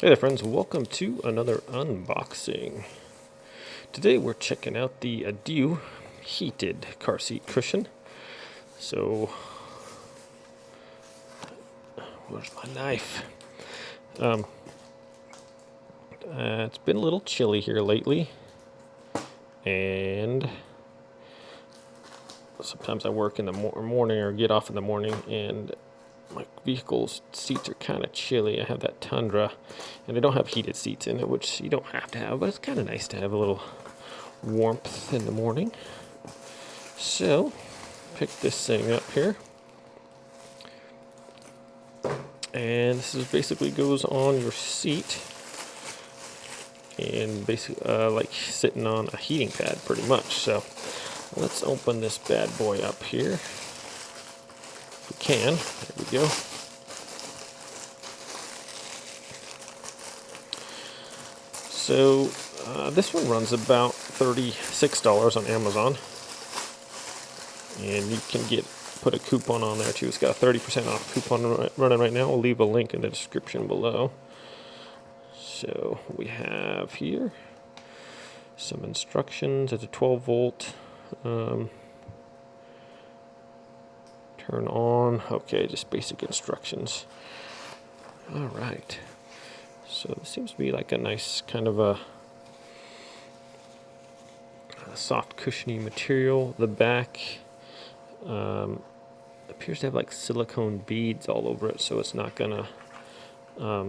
Hey there friends, welcome to another unboxing. Today we're checking out the Adieu heated car seat cushion. So, where's my knife? It's been a little chilly here lately, and sometimes I work in the morning or get off in the morning, and my vehicle's seats are kind of chilly. I have that Tundra, and I don't have heated seats in it, which you don't have to have, but it's kind of nice to have a little warmth in the morning. So, pick this thing up here, and this is basically goes on your seat, and basically like sitting on a heating pad, pretty much. So, let's open this bad boy up here. We can. There we go. So this one runs about $36 on Amazon, and you can put a coupon on there too. It's got a 30% off coupon running right now. We'll leave a link in the description below. So we have here some instructions. It's a 12 volt. Turn on. Okay, just basic instructions. All right. So this seems to be like a nice kind of a soft cushiony material. The back appears to have like silicone beads all over it, so it's not gonna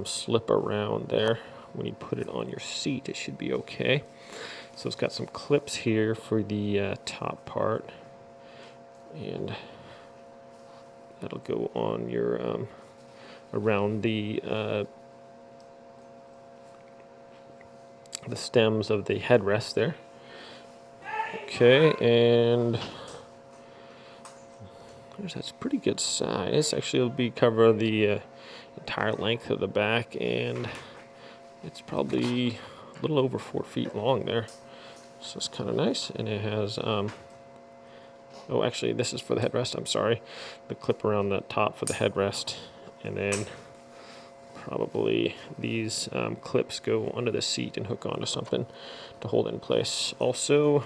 slip around there. When you put it on your seat, it should be okay. So it's got some clips here for the top part, and that'll go on your around the stems of the headrest there. Okay, and that's pretty good size. Actually, it'll cover the entire length of the back, and it's probably a little over 4 feet long there. So it's kind of nice, and it has oh, actually, this is for the headrest. I'm sorry, the clip around the top for the headrest, and then probably these clips go under the seat and hook onto something to hold it in place. Also,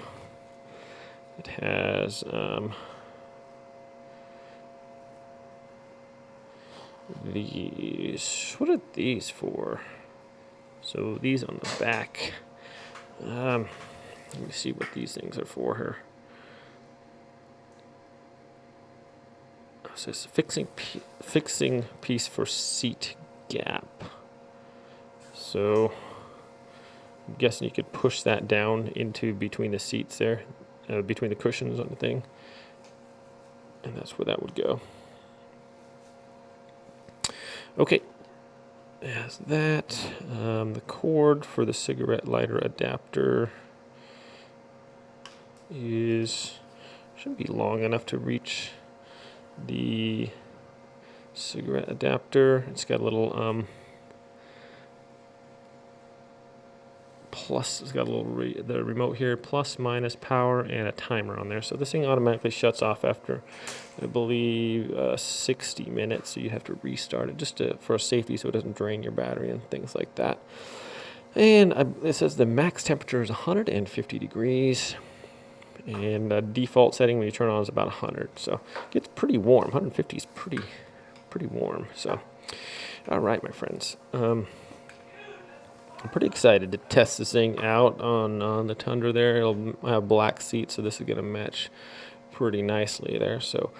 it has these. What are these for? So these on the back. Let me see what these things are for here. It says fixing piece for seat gap. So I'm guessing you could push that down into between the seats there, between the cushions on the thing, and that's where that would go. Okay, as that, the cord for the cigarette lighter adapter should be long enough to reach the cigarette adapter. It's got a little plus. It's got a little the remote here, plus minus power, and a timer on there. So this thing automatically shuts off after, I believe, 60 minutes. So you have to restart it just for safety, so it doesn't drain your battery and things like that. And it says the max temperature is 150 degrees. And the default setting when you turn on is about 100, so it gets pretty warm. 150 is pretty warm. So, all right, my friends, I'm pretty excited to test this thing out on the Tundra. There, it'll have black seats, so this is going to match pretty nicely there. So,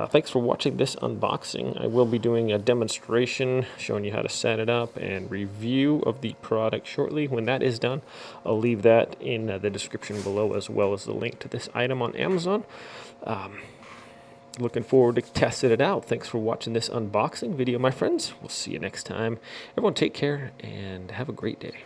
thanks for watching this unboxing. I will be doing a demonstration showing you how to set it up and review of the product shortly. When that is done, I'll leave that in the description below, as well as the link to this item on Amazon. Looking forward to testing it out. Thanks for watching this unboxing video, my friends. We'll see you next time. Everyone take care and have a great day.